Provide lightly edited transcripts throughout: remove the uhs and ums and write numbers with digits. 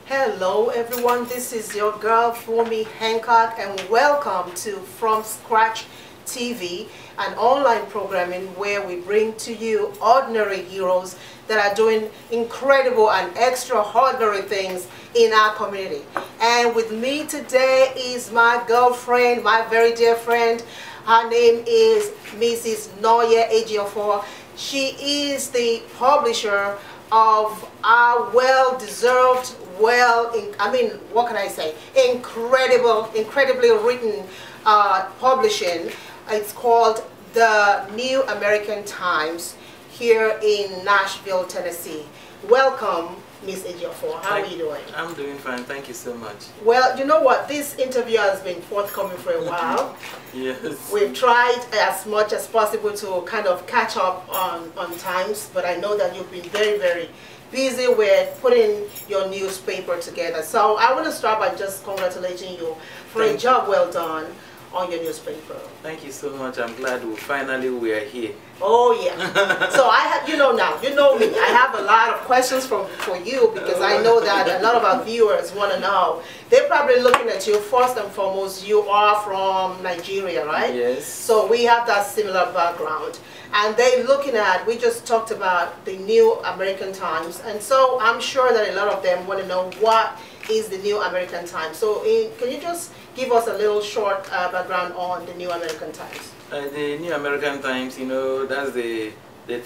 Hello everyone, this is your girl Fumi Hancock and welcome to From Scratch TV, an online programming where we bring to you ordinary heroes that are doing incredible and extraordinary things in our community. And with me today is my girlfriend, my very dear friend. Her name is Mrs. Nonye Ejiofor. She is the publisher of our well-deserved, what can I say, incredibly written publishing. It's called The New American Times here in Nashville, Tennessee. Welcome, Miss Ejiofor. How are you doing? I'm doing fine. Thank you so much. Well, you know what? This interview has been forthcoming for a while. Yes. We've tried as much as possible to kind of catch up on times, but I know that you've been very busy with putting your newspaper together. So I want to start by just congratulating you for a job well done on your newspaper. Thank you so much. I'm glad we are here. Oh yeah. So I have, you know me. I have a lot of questions for you because I know that a lot of our viewers want to know. They're probably looking at you first and foremost. You are from Nigeria, right? Yes. So we have that similar background. And they're looking at, we just talked about the New American Times, and so I'm sure that a lot of them want to know what is the New American Times. So can you just give us a little short background on the New American Times? The New American Times, you know, that's the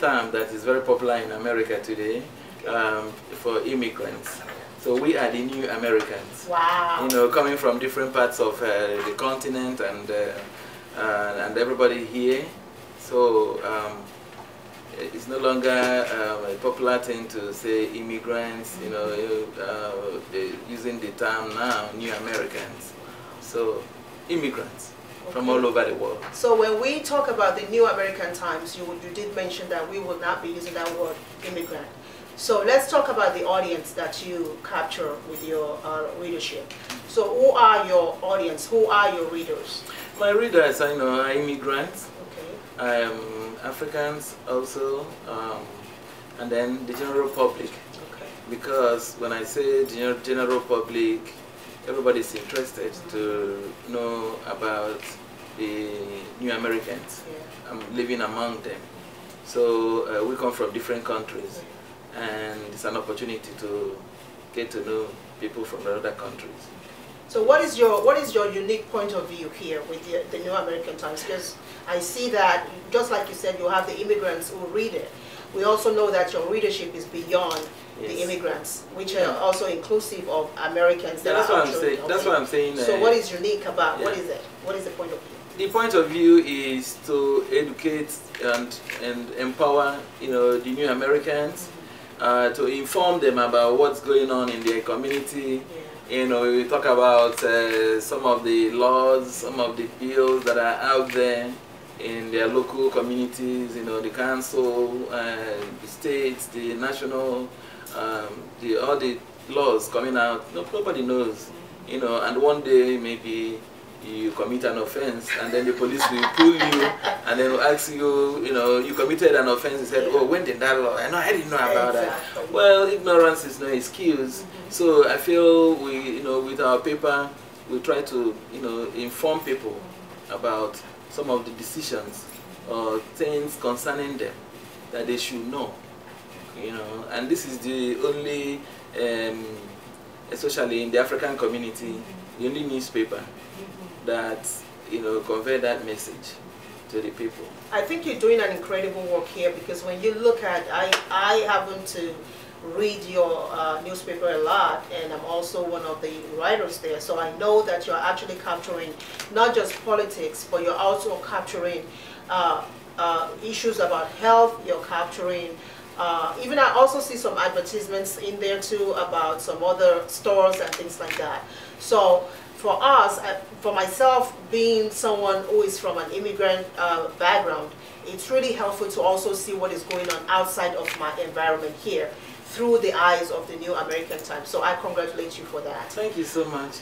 term that is very popular in America today, for immigrants. So we are the New Americans. Wow. You know, coming from different parts of the continent and everybody here. So it's no longer a popular thing to say immigrants, you know, using the term now, New Americans. So immigrants from all over the world. So when we talk about the New American Times, you did mention that we will not be using that word immigrant. So let's talk about the audience that you capture with your readership. So who are your audience? Who are your readers? My readers, I know, are immigrants. Okay. Africans also, and then the general public. Okay. Because when I say the general public, everybody's interested to know about the New Americans. Yeah. I'm living among them. So we come from different countries, and it's an opportunity to get to know people from the other countries. So what is your unique point of view here with the New American Times? Because I see that, just like you said, you have the immigrants who read it. We also know that your readership is beyond the immigrants, which are also inclusive of Americans. That's what I'm saying. That's what I'm saying. So what is unique about, what is it? What is the point of view? The point of view is to educate and empower, you know, the New Americans, to inform them about what's going on in their community. You know, we talk about some of the laws, some of the bills that are out there in their local communities, you know, the council, the states, the national, all the laws coming out. Nobody knows, you know, and one day maybe you commit an offense and then the police will pull you and then will ask you, you know, you committed an offense. You said, oh, when did that law? I didn't know about that. Well, ignorance is no excuse. So I feel we, you know, with our paper, we try to, you know, inform people about some of the decisions or things concerning them that they should know, you know. And this is the only, especially in the African community, the only newspaper that, you know, convey that message to the people. I think you're doing an incredible work here, because when you look at, I happen to read your newspaper a lot, and I'm also one of the writers there, so I know that you're actually capturing not just politics, but you're also capturing issues about health. You're capturing even, I also see some advertisements in there too about some other stores and things like that. So for us, for myself, being someone who is from an immigrant background, it's really helpful to also see what is going on outside of my environment here through the eyes of the New American Times. So I congratulate you for that. Thank you so much.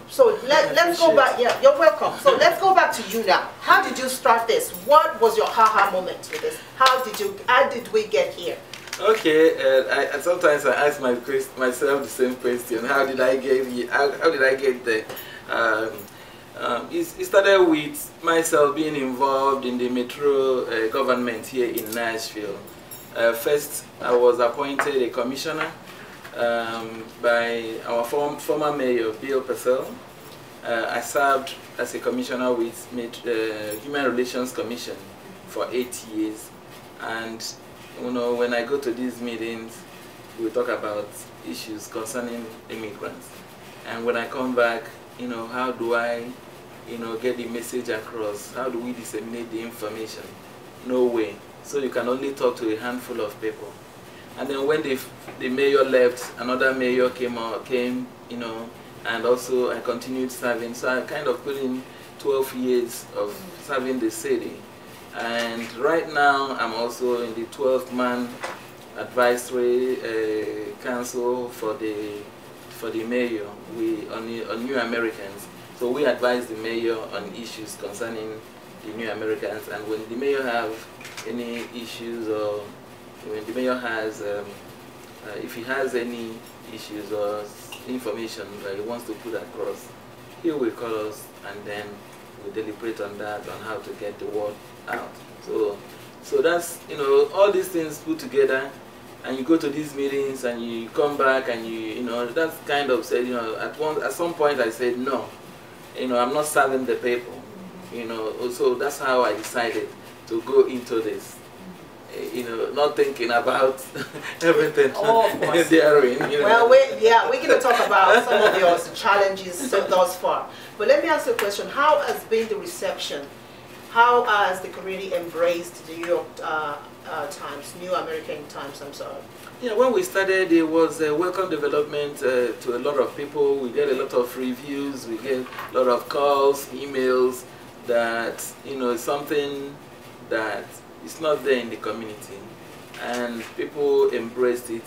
So let's go back. Yeah, you're welcome. So let's go back to you now. How did you start this? What was your haha moment with this? How did we get here? Okay, I sometimes I ask myself the same question. How did I get how did I get there? It started with myself being involved in the metro government here in Nashville. First, I was appointed a commissioner by our former mayor, Bill Purcell. I served as a commissioner with Human Relations Commission for 8 years, and you know, when I go to these meetings, we talk about issues concerning immigrants. And when I come back, you know, how do I, you know, get the message across? How do we disseminate the information? No way. So you can only talk to a handful of people. And then when the mayor left, another mayor came, you know, and also I continued serving. So I kind of put in 12 years of serving the city. And right now, I'm also in the 12-man advisory council for the mayor. On New Americans. So we advise the mayor on issues concerning the New Americans. And when the mayor have any issues, or when the mayor has, if he has any issues or information that he wants to put across, he will call us, and then we deliberate on that, on how to get the word out. So that's, you know, all these things put together, and you go to these meetings and you come back and you know, that's kind of said, you know, at some point I said no, you know, I'm not serving the people, you know. So that's how I decided to go into this, you know, not thinking about everything. Oh, of course. Daring, you know. Well, we're going to talk about some of your challenges thus far. But let me ask you a question. How has been the reception? How has the community embraced the New York Times, New American Times, I'm sorry? Yeah, when we started, it was a welcome development to a lot of people. We get a lot of reviews, we get a lot of calls, emails, that, you know, something that is not there in the community. And people embraced it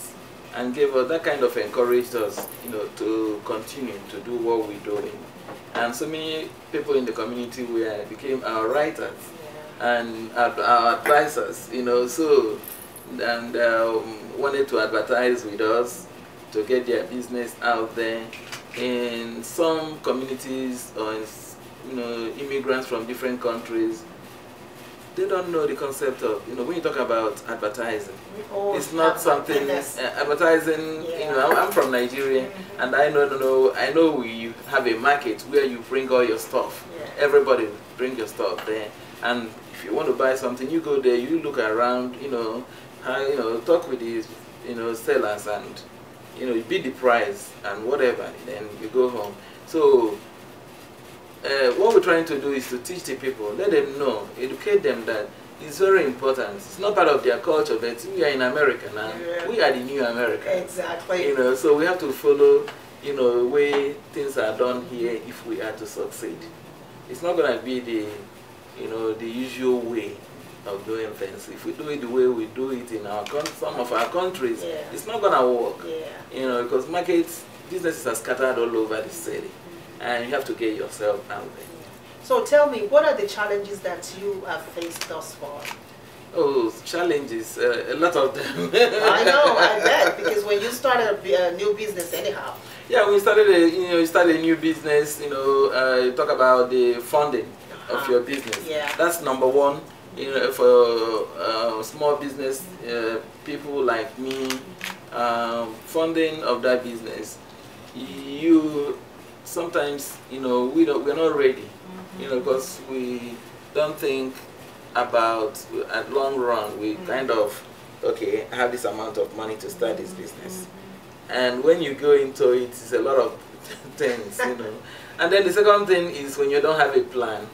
and gave us, that kind of encouraged us, you know, to continue to do what we're doing. And so many people in the community became our writers and our advisors, you know, so, and wanted to advertise with us to get their business out there. In some communities, or in, you know, immigrants from different countries, they don't know the concept of, you know, when you talk about advertising, it's not something, advertising, you know, I'm from Nigeria, and I know we have a market where you bring all your stuff. Everybody bring your stuff there, and if you want to buy something, you go there, you look around, you know, talk with these, you know, sellers, and, you know, you beat the price and whatever, then you go home. So what we're trying to do is to teach the people, let them know, educate them that it's very important. It's not part of their culture, but we are in America now. We are the New America. Exactly. You know, so we have to follow, you know, the way things are done here if we are to succeed. It's not going to be the, you know, the usual way of doing things. If we do it the way we do it in some of our countries, it's not going to work. You know, because markets, businesses are scattered all over the city. And you have to get yourself out there. So tell me, what are the challenges that you have faced thus far? Oh, challenges, a lot of them. I know, I bet, because when you started a new business anyhow. Yeah, we started a new business, you know, you talk about the funding of your business. That's number one, you know, for small business people like me, funding of that business. Sometimes, you know, we're not ready, you know, because we don't think about, at long run, we kind of, okay, I have this amount of money to start this business. And when you go into it, it's a lot of things, you know. And then the second thing is when you don't have a plan.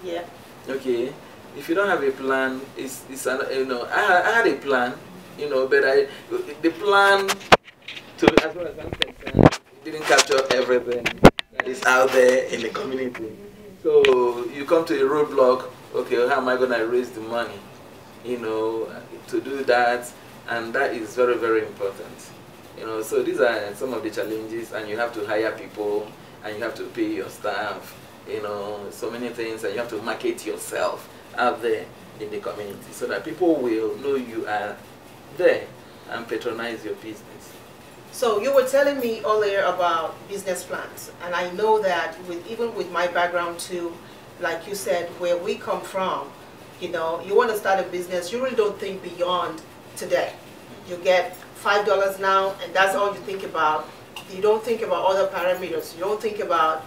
Okay, if you don't have a plan, it's you know, I had a plan, you know, but the plan, as well as I'm concerned, didn't capture everything that is out there in the community. So you come to a roadblock, okay, how am I going to raise the money, you know, to do that? And that is very, very important. You know, so these are some of the challenges, and you have to hire people, and you have to pay your staff, you know, so many things, and you have to market yourself out there in the community so that people will know you are there. and patronize your business. So you were telling me earlier about business plans, and I know that even with my background too, like you said, where we come from, you know, you want to start a business, you really don't think beyond today. You get $5 now, and that's all you think about. You don't think about other parameters. You don't think about,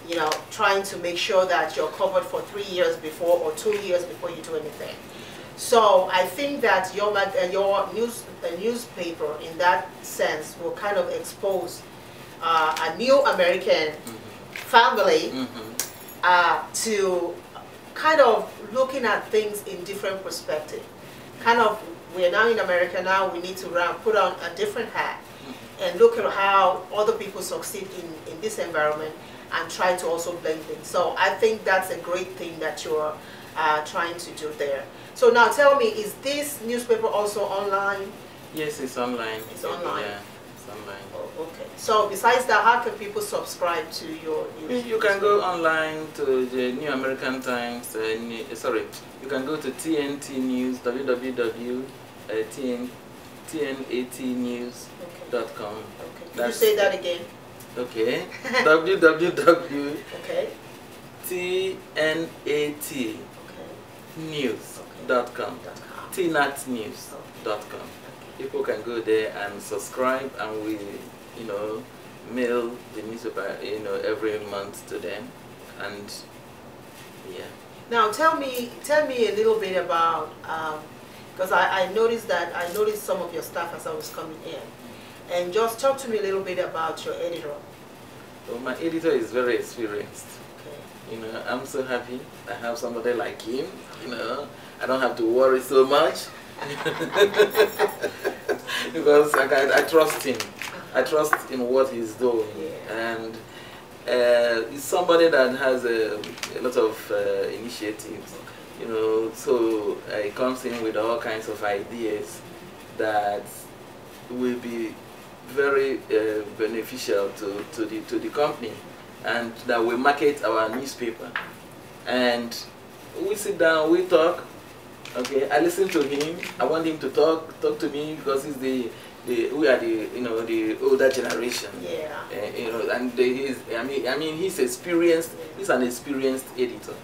you know, trying to make sure that you're covered for 3 years before or 2 years before you do anything. So I think that your newspaper, in that sense, will kind of expose a new American family to kind of looking at things in different perspective. Kind of, we're now in America now, we need to put on a different hat and look at how other people succeed in this environment and try to also blend things. So I think that's a great thing that you're trying to do there. So now tell me, is this newspaper also online? Yes, it's online. It's online? Yeah, it's online. Oh, okay. So besides that, how can people subscribe to your newspaper? You can go online to the New American Times, you can go to TNT News, www.tnatnews.com. Okay. Can you say that again? Okay. www. Okay. TNAT news.com. tnatnews.com. People can go there and subscribe, and we, you know, mail the newspaper, you know, every month to them, and yeah. Now tell me a little bit about, because I noticed some of your stuff as I was coming in, and just talk to me a little bit about your editor. Well, my editor is very experienced. Okay. You know, I'm so happy I have somebody like him. You know, I don't have to worry so much because I trust him. I trust in what he's doing, and he's somebody that has a lot of initiatives. You know, so he comes in with all kinds of ideas that will be very beneficial to the company, and that will market our newspaper. And we sit down, we talk. Okay, I listen to him. I want him to talk to me because he's we are the older generation. Yeah. You know, and he's he's experienced. He's an experienced editor.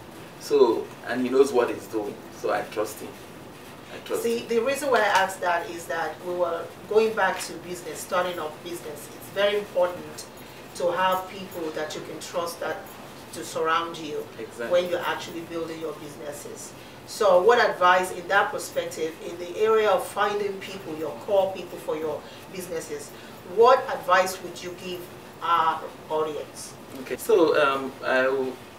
So, and he knows what he's doing. So I trust him. See, the reason why I asked that is that we were going back to business, starting off business. It's very important to have people that you can trust to surround you when you're actually building your businesses. So what advice in that perspective, in the area of finding people, your core people for your businesses, what advice would you give our audience? Okay, so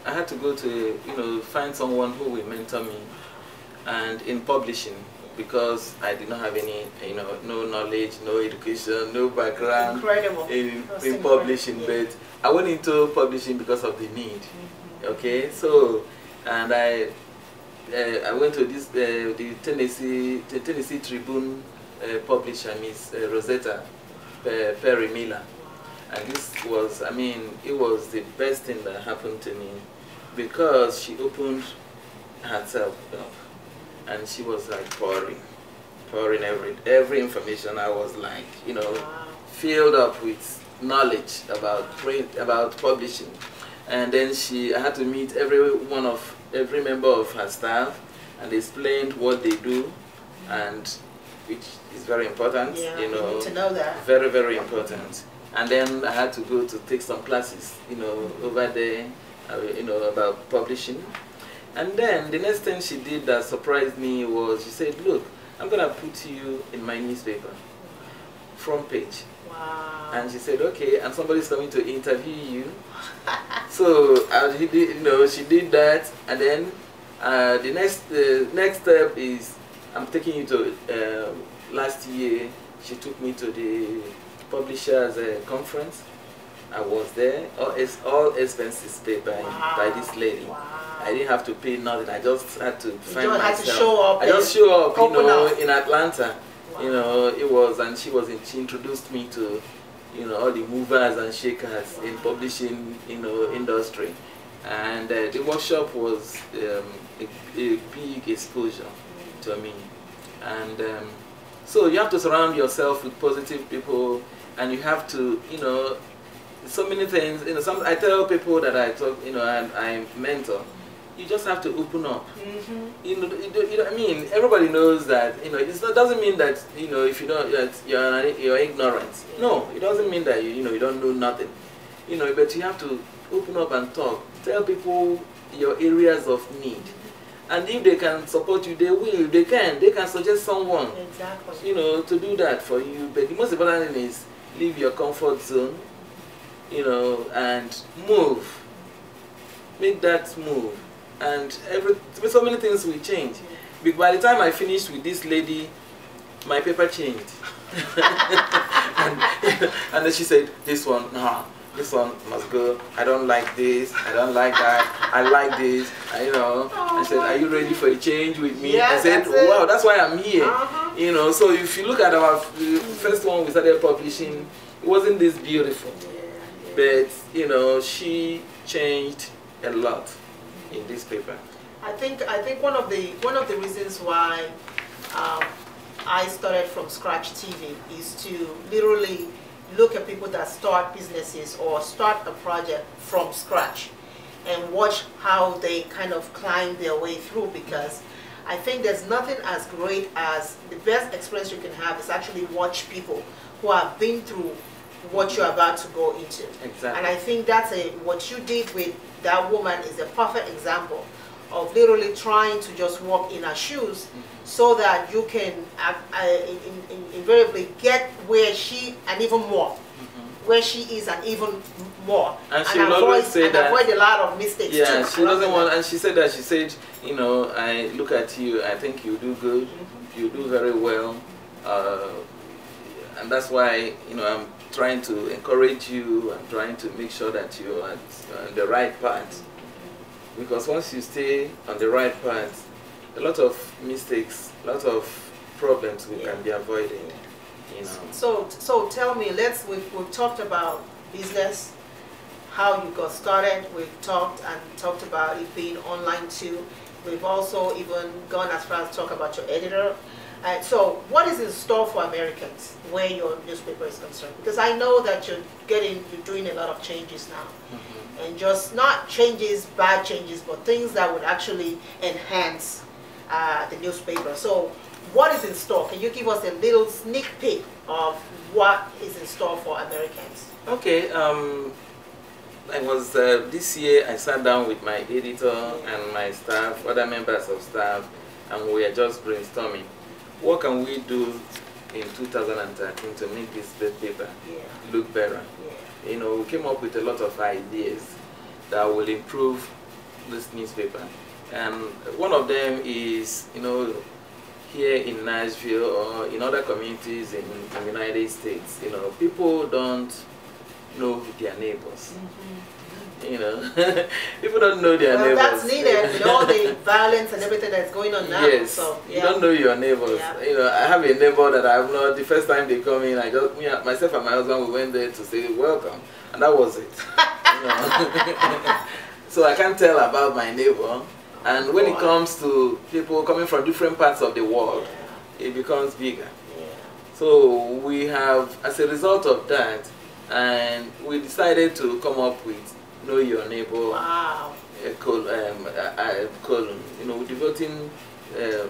I had to go to, find someone who will mentor me, and in publishing, because I did not have any, no knowledge, no education, no background in publishing, but I went into publishing because of the need. Okay, so, and I went to this the Tennessee Tribune publisher, Miss Rosetta Perry Miller, and this was, it was the best thing that happened to me, because she opened herself up. And she was like pouring every information. I was like, filled up with knowledge about publishing. And then I had to meet every member of her staff and explained what they do, and which is very important. Yeah, you need to know that. Very, very important. And then I had to go to take some classes, over there, about publishing. And then the next thing she did that surprised me was she said, look, I'm going to put you in my newspaper, front page. Wow. And she said, okay, and somebody's coming to interview you. So she did that, and then the next step is I'm taking you to, last year she took me to the publishers conference. I was there, all expenses paid by this lady. Wow. I didn't have to pay nothing. I just had to find myself. Had to show up. I just show up, in Atlanta. Wow. It was, and she introduced me to, all the movers and shakers in publishing, industry, and the workshop was a big exposure to me, and So you have to surround yourself with positive people, and you have to, you know, so many things. You know, I tell people that I talk, you know, and I mentor. You just have to open up. You know, I mean, everybody knows that. You know, it doesn't mean that, you know, if you don't, that you're ignorant. No, it doesn't mean that you know you don't know nothing. You know, but you have to open up and talk. Tell people your areas of need, and if they can support you, they will. They can suggest someone. Exactly. You know, to do that for you. But the most important thing is leave your comfort zone. You know, and move. Make that move. And so many things will change. But by the time I finished with this lady, my paper changed. and then she said, this one, nah, this one must go. I don't like this, I don't like that, I like this. You know, I said, are you ready for a change with me? Yeah, I said, wow, that's why I'm here. You know, so if you look at our first one we started publishing, it wasn't this beautiful. But, you know, she changed a lot in this paper. I think one of the reasons why I started From Scratch TV is to literally look at people that start businesses or start a project from scratch and watch how they kind of climb their way through, because I think there's nothing as great as, the best experience you can have is actually watch people who have been through what you're about to go into. Exactly. And I think that's what you did with that woman is a perfect example of literally trying to just walk in her shoes so that you can invariably get where she, and even more, where she is and even more. And she will always say that, avoid a lot of mistakes. Yeah, she doesn't want, and she said that, she said, you know, I look at you, I think you do good, you do very well, and that's why, you know, I'm trying to encourage you and trying to make sure that you're on the right path. Because once you stay on the right path, a lot of mistakes, a lot of problems can be avoided. You know. So tell me, we've talked about business, how you got started. We've talked about it being online too. We've also even gone as far as talk about your editor. So what is in store for Americans where your newspaper is concerned? Because I know that you're doing a lot of changes now. And just not changes, bad changes, but things that would actually enhance the newspaper. So what is in store? Can you give us a little sneak peek of what is in store for Americans? Okay, I was, this year I sat down with my editor and my staff, other members of staff, and we are just brainstorming. What can we do in 2013 to make this paper look better? You know, we came up with a lot of ideas that will improve this newspaper. And one of them is, you know, here in Nashville or in other communities in the United States, you know, people don't know their neighbors. You know, people don't know their neighbors. That's needed with all the violence and everything that's going on now. Yes, so, you don't know your neighbors. You know, I have a neighbor that I've known. The first time they come in, myself and my husband, we went there to say welcome, and that was it. You know? So I can't tell about my neighbor. And when it comes to people coming from different parts of the world, it becomes bigger. So we have, as a result of that, and we decided to come up with Know Your Neighbor. Wow. Column. You know, devoting,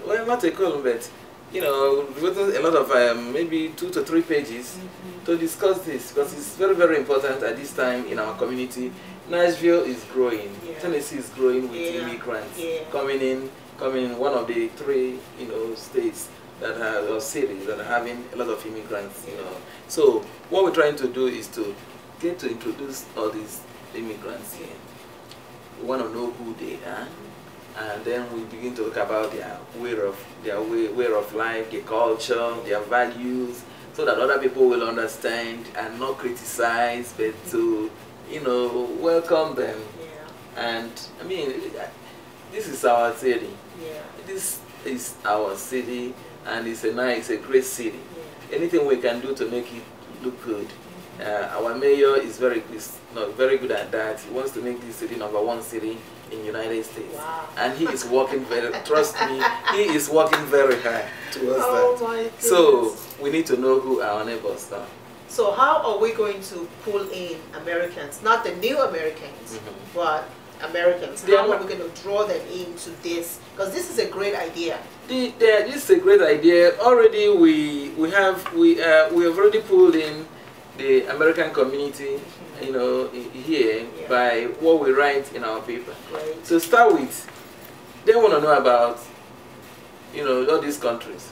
well, not a column, but, you know, devoting a lot of maybe 2 to 3 pages to discuss this, because it's very, very important at this time in our community. Nashville is growing. Tennessee is growing with immigrants coming in, one of the 3, you know, states that have, or cities that are having a lot of immigrants, you know. So what we're trying to do is to get to introduce all these immigrants here. We want to know who they are, and then we begin to talk about their way of life, their culture, their values, so that other people will understand and not criticize, but to, you know, welcome them. And I mean, this is our city. This is our city, and it's a great city. Anything we can do to make it look good, Our mayor is very good at that. He wants to make this city #1 city in the United States. Wow. And he is working trust me, he is working very hard towards that. My goodness. So we need to know who our neighbors are. So how are we going to pull in Americans, not the new Americans, but Americans? How are we going to draw them into this? Because this is a great idea. This is a great idea. Already we have already pulled in the American community, you know, here by what we write in our paper. Great. To start with, they want to know about, you know, all these countries.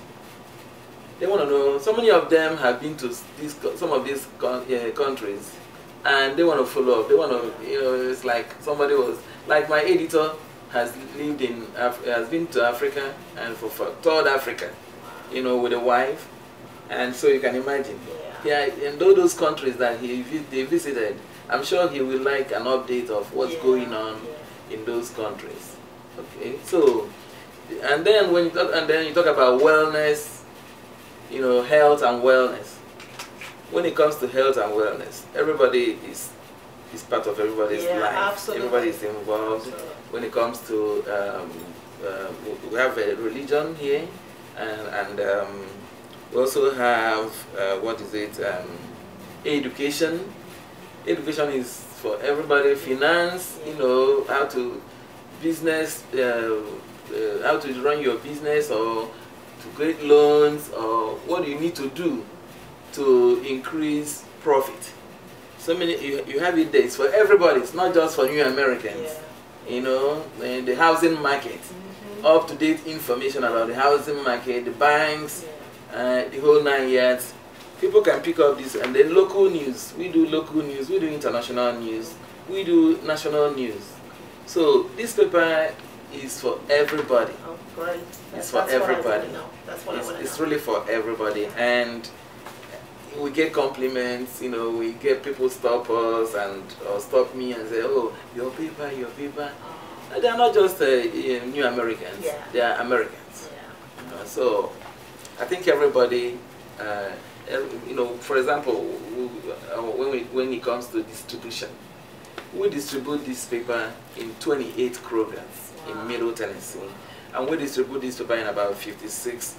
They want to know. So many of them have been to some of these countries, and they want to follow up. They want to, you know, it's like somebody was like my editor has lived in has been to Africa and for toured Africa, you know, with a wife, and so you can imagine. Yeah, in all those countries that they visited, I'm sure he will like an update of what's going on in those countries. Okay, so and then when you talk about wellness, you know, health and wellness. When it comes to health and wellness, everybody is part of everybody's life. Absolutely. Everybody is involved. When it comes to we have a religion here, and we also have education. Education is for everybody. Finance, you know, how to run your business, or to get loans, or what you need to do to increase profit. So many you have it there. It's for everybody. It's not just for new Americans. You know, and the housing market, up-to-date information about the housing market, the banks, the whole 9 yards. People can pick up this, and then local news. We do local news. We do international news. We do national news. So this paper is for everybody. Oh, great. It's for everybody. That's what I want to know. It's really for everybody, and we get compliments. You know, we get people stop us or stop me and say, "Oh, your paper, your paper." They are not just new Americans. They are Americans. You know, so I think everybody. You know, for example, when it comes to distribution, we distribute this paper in 28 programs in Middle Tennessee, and we distribute this paper in about 56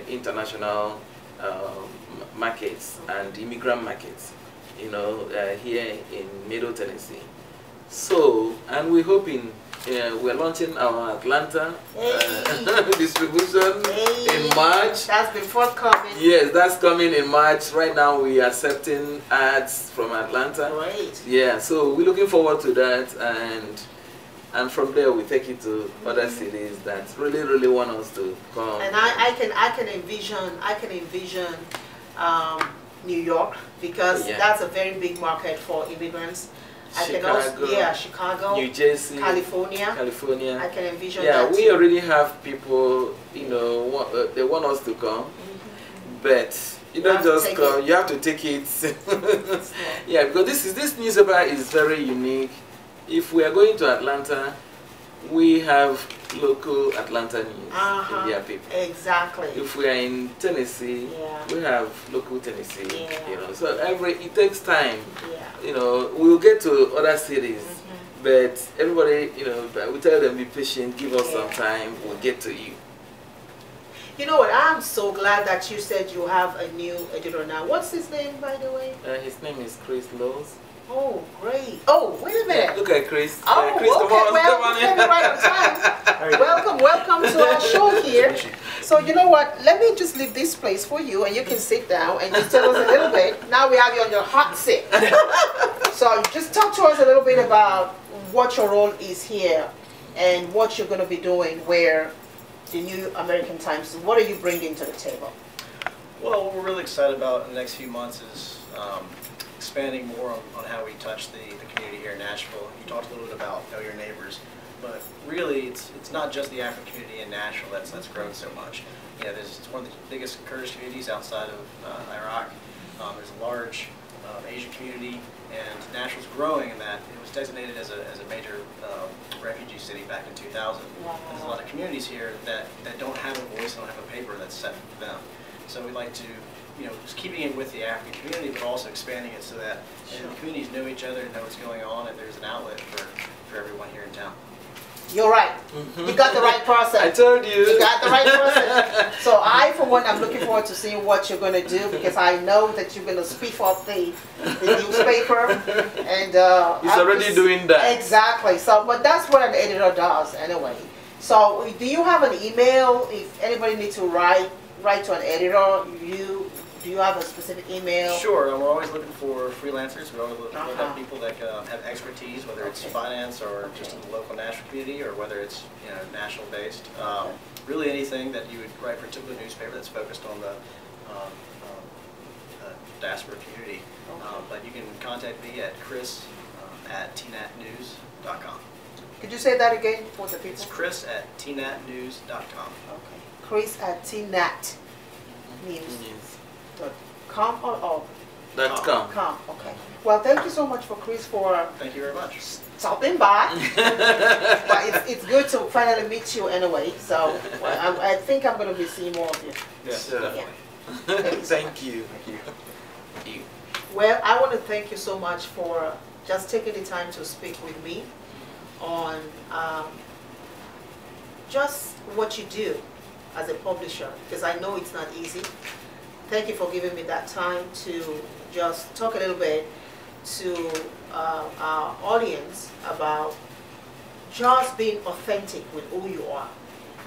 international markets and immigrant markets, you know, here in Middle Tennessee. So, and we're hoping, we're launching our Atlanta distribution in March. That's been forthcoming. Yes, that's coming in March. Right now we are accepting ads from Atlanta. Great. Yeah, so we're looking forward to that, and from there we take it to other cities that really want us to come. And I can envision New York, because that's a very big market for immigrants. Chicago, New Jersey, California. I can envision that. We already have people, you know, they want us to come, but you don't just come. You have to take it. Yeah, because this newspaper is very unique. If we are going to Atlanta, we have local Atlanta news in their paper. Exactly. If we are in Tennessee, we have local Tennessee. You know, so it takes time. You know, we'll get to other cities, but everybody, you know, we tell them, be patient, give us some time, we'll get to you. You know what? I'm so glad that you said you have a new editor now. What's his name, by the way? His name is Chris Lowe's. Oh, great. Oh, wait a minute. Look at Chris. Oh, Chris, okay. Well, you came right on time. Welcome to our show here. So, you know what? Let me just leave this place for you, and you can sit down and just tell us a little bit. Now we have you on your hot seat. So, just talk to us a little bit about what your role is here and what you're going to be doing where the New American Times, what are you bringing to the table? Well, what we're really excited about in the next few months is expanding more on how we touch the community here in Nashville. You talked a little bit about know your neighbors, but really it's not just the African community in Nashville that's grown so much. You know, it's one of the biggest Kurdish communities outside of Iraq. There's a large Asian community, and Nashville's growing in that it was designated as a major refugee city back in 2000. Wow. There's a lot of communities here that don't have a voice, don't have a paper that's set for them. So we'd like to just keeping it with the African community, but also expanding it so that the communities know each other, know what's going on, and there's an outlet for everyone here in town. You're right. You got the right person. I told you. You got the right person. So I, for one, I'm looking forward to seeing what you're going to do, because I know that you're going to speak up the newspaper. And he's already doing that. Exactly. So, but that's what an editor does anyway. So do you have an email if anybody needs to write to an editor? Do you have a specific email? Sure. We're always looking for freelancers. We're always looking for people that have expertise, whether it's finance or just in the local Nashville community, or whether it's national based. Really anything that you would write for a typical newspaper that's focused on the diaspora community. But you can contact me at chris@tnatnews.com. Could you say that again for the people? It's chris@tnatnews.com. Okay. Chris@tnatnews.com or .com. .com. Okay. Well, thank you so much for Chris for. Thank you very much. Stopping by. But it's good to finally meet you anyway. So I think I'm going to be seeing more of you. Yes, definitely. Yeah. Thank you. Thank you. Well, I want to thank you so much for just taking the time to speak with me on just what you do as a publisher, because I know it's not easy. Thank you for giving me that time to just talk a little bit to our audience about just being authentic with who you are.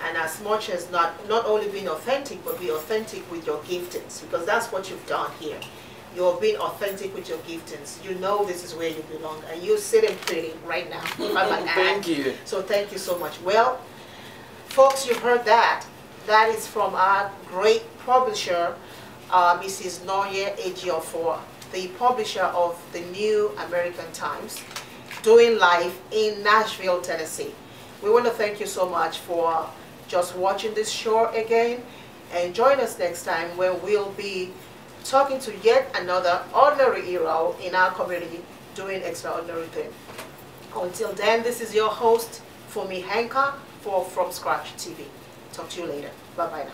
And as much as not only being authentic, but be authentic with your giftings, because that's what you've done here. You're being authentic with your giftings. You know this is where you belong, and you're sitting pretty right now. Thank you. So thank you so much. Well, folks, you heard that. That is from our great publisher, Mrs. Nonye Ejiofor, the publisher of the New American Times, doing life in Nashville, Tennessee. We want to thank you so much for just watching this show again, and join us next time when we'll be talking to yet another ordinary hero in our community doing extraordinary things. Until then, this is your host, Fumi Hancock, for From Scratch TV. Talk to you later. Bye-bye now.